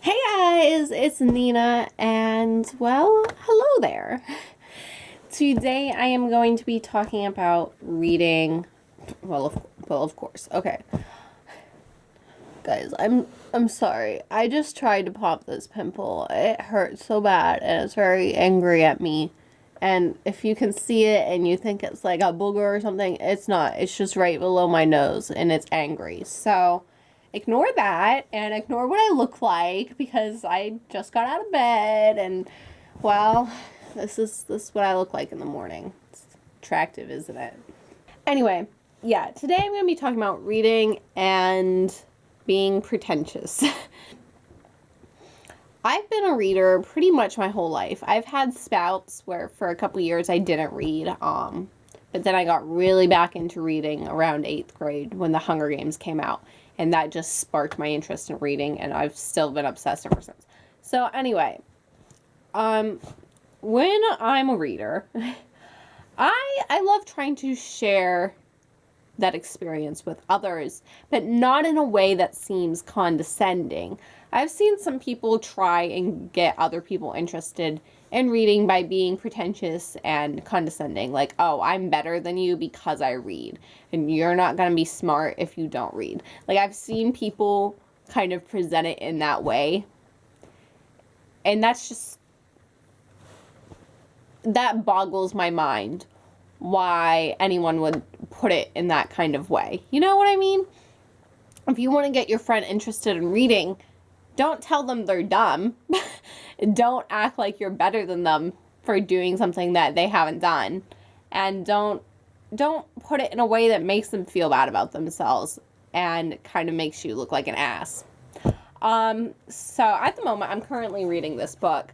Hey guys, it's Nina, and well, hello there. Today I am going to be talking about reading. Of course. Okay, guys, I'm sorry. I just tried to pop this pimple. It hurts so bad, and it's very angry at me. And if you can see it and you think it's like a booger or something, it's not. It's just right below my nose, and it's angry. So ignore that and ignore what I look like because I just got out of bed and well, this is what I look like in the morning. It's attractive, isn't it? Anyway, yeah, today I'm going to be talking about reading and being pretentious. I've been a reader pretty much my whole life. I've had spouts where for a couple years I didn't read, but then I got really back into reading around 8th grade when the Hunger Games came out, and that just sparked my interest in reading, and I've still been obsessed ever since. So anyway, when I'm a reader, I love trying to share that experience with others, but not in a way that seems condescending. I've seen some people try and get other people interested in reading by being pretentious and condescending, like, oh, I'm better than you because I read, and you're not going to be smart if you don't read. Like, I've seen people kind of present it in that way, and that boggles my mind why anyone would put it in that kind of way. You know what I mean? If you want to get your friend interested in reading, don't tell them they're dumb. Don't act like you're better than them for doing something that they haven't done. And don't put it in a way that makes them feel bad about themselves and kind of makes you look like an ass. So at the moment, I'm currently reading this book.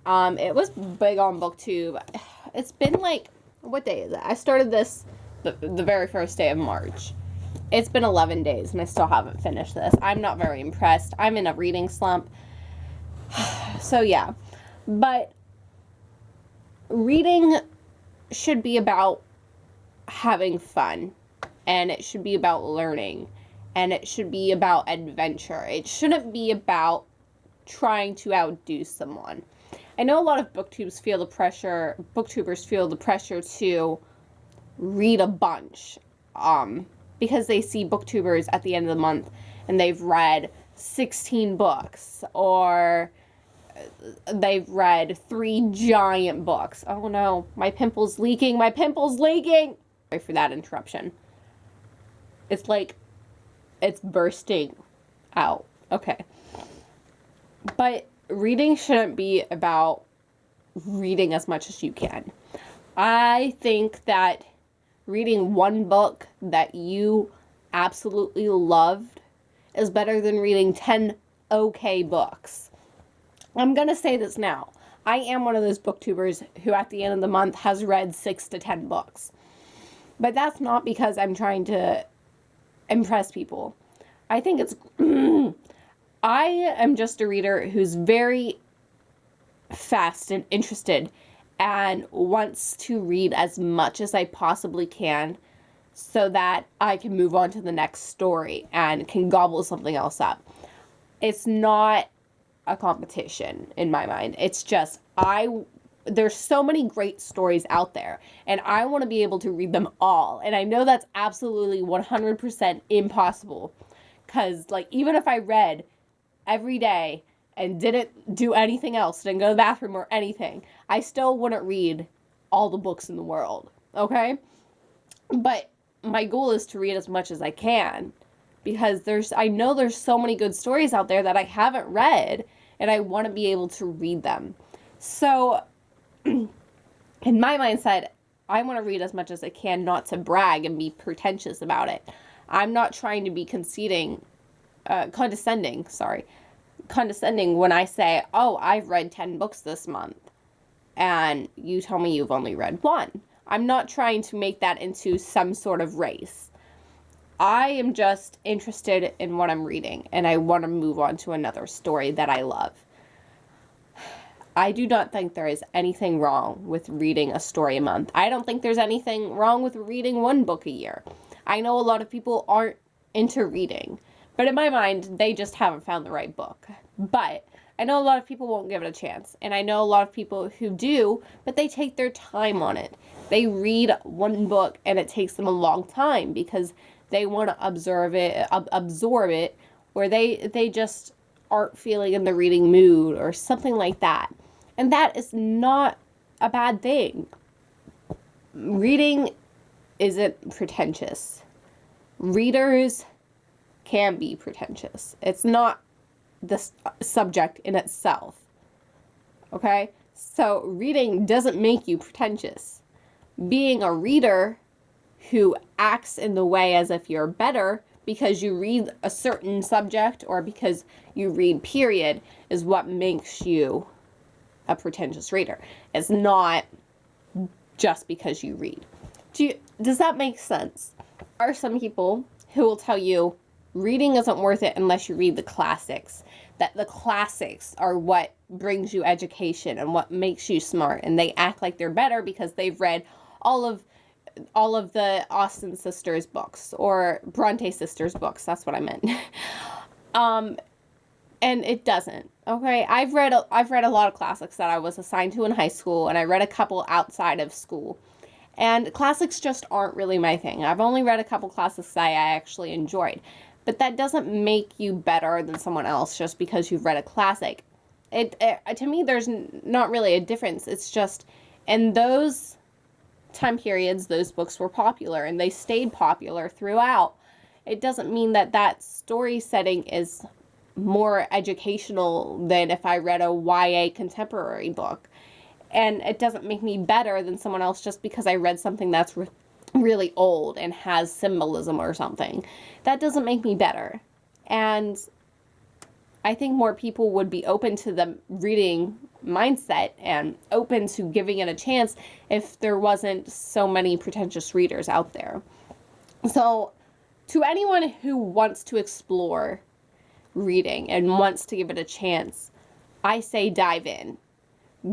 It was big on BookTube. It's been like, what day is it? I started this the very first day of March. It's been 11 days and I still haven't finished this. I'm not very impressed. I'm in a reading slump. So yeah. But reading should be about having fun, and it should be about learning, and it should be about adventure. It shouldn't be about trying to outdo someone. I know a lot of booktubers feel the pressure to read a bunch, because they see booktubers at the end of the month and they've read 16 books, or they've read 3 giant books. Oh no, my pimple's leaking, Sorry for that interruption. It's like, it's bursting out. Okay. But reading shouldn't be about reading as much as you can. I think that reading one book that you absolutely loved is better than reading 10 okay books. I'm going to say this now. I am one of those booktubers who at the end of the month has read 6 to 10 books. But that's not because I'm trying to impress people. I think it's I am just a reader who's very fast and interested and wants to read as much as I possibly can so that I can move on to the next story and can gobble something else up. It's not a competition in my mind. It's just there's so many great stories out there, and I want to be able to read them all. And I know that's absolutely 100% impossible, because like, even if I read every day and didn't do anything else, didn't go to the bathroom or anything, I still wouldn't read all the books in the world, okay? But my goal is to read as much as I can, because I know there's so many good stories out there that I haven't read, and I want to be able to read them. So, in my mindset, I want to read as much as I can, not to brag and be pretentious about it. I'm not trying to be condescending when I say, oh, I've read 10 books this month, and you tell me you've only read 1. I'm not trying to make that into some sort of race. I am just interested in what I'm reading, and I want to move on to another story that I love. I do not think there is anything wrong with reading a story a month. I don't think there's anything wrong with reading 1 book a year. I know a lot of people aren't into reading, but But in my mind, they just haven't found the right book. But I know a lot of people won't give it a chance. And I know a lot of people who do, but they take their time on it. They read one book and it takes them a long time because they want to absorb it, or they just aren't feeling in the reading mood or something like that. And that is not a bad thing. Reading isn't pretentious. Readers can be pretentious. It's not the subject in itself. Okay? So reading doesn't make you pretentious. Being a reader who acts in the way as if you're better because you read a certain subject or because you read period is what makes you a pretentious reader. It's not just because you read. Does that make sense? There are some people who will tell you reading isn't worth it unless you read the classics. That the classics are what brings you education and what makes you smart. And they act like they're better because they've read all of the Austen sisters books or Bronte sisters books. That's what I meant. And it doesn't. Okay, I've read a lot of classics that I was assigned to in high school, and I read a couple outside of school. And classics just aren't really my thing. I've only read a couple classics that I actually enjoyed. But that doesn't make you better than someone else just because you've read a classic. To me, there's not really a difference. It's just in those time periods, those books were popular and they stayed popular throughout. It doesn't mean that that story setting is more educational than if I read a YA contemporary book. And it doesn't make me better than someone else just because I read something that's really old and has symbolism or something. That doesn't make me better. And I think more people would be open to the reading mindset and open to giving it a chance if there wasn't so many pretentious readers out there. So to anyone who wants to explore reading and wants to give it a chance, I say dive in.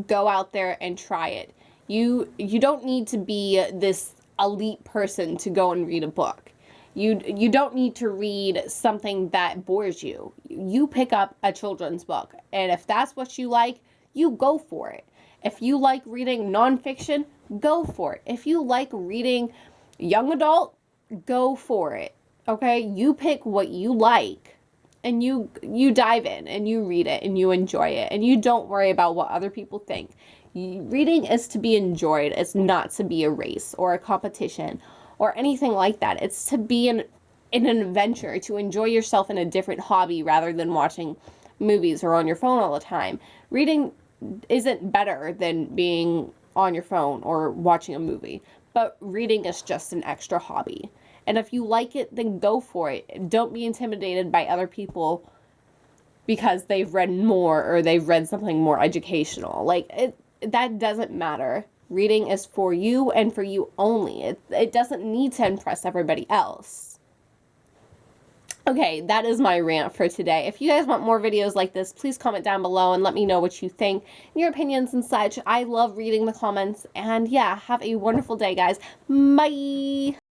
Go out there and try it. You don't need to be this elite person to go and read a book. You don't need to read something that bores you. You pick up a children's book, and if that's what you like, you go for it. If you like reading nonfiction, go for it. If you like reading young adult, go for it. Okay? You pick what you like. And you dive in and you read it and you enjoy it and you don't worry about what other people think. Reading is to be enjoyed. It's not to be a race or a competition or anything like that. It's to be an adventure, to enjoy yourself in a different hobby rather than watching movies or on your phone all the time. Reading isn't better than being on your phone or watching a movie, but reading is just an extra hobby. And if you like it, then go for it. Don't be intimidated by other people because they've read more or they've read something more educational. That doesn't matter. Reading is for you and for you only. It doesn't need to impress everybody else. Okay, that is my rant for today. If you guys want more videos like this, please comment down below and let me know what you think, your opinions and such. I love reading the comments. And yeah, have a wonderful day, guys. Bye!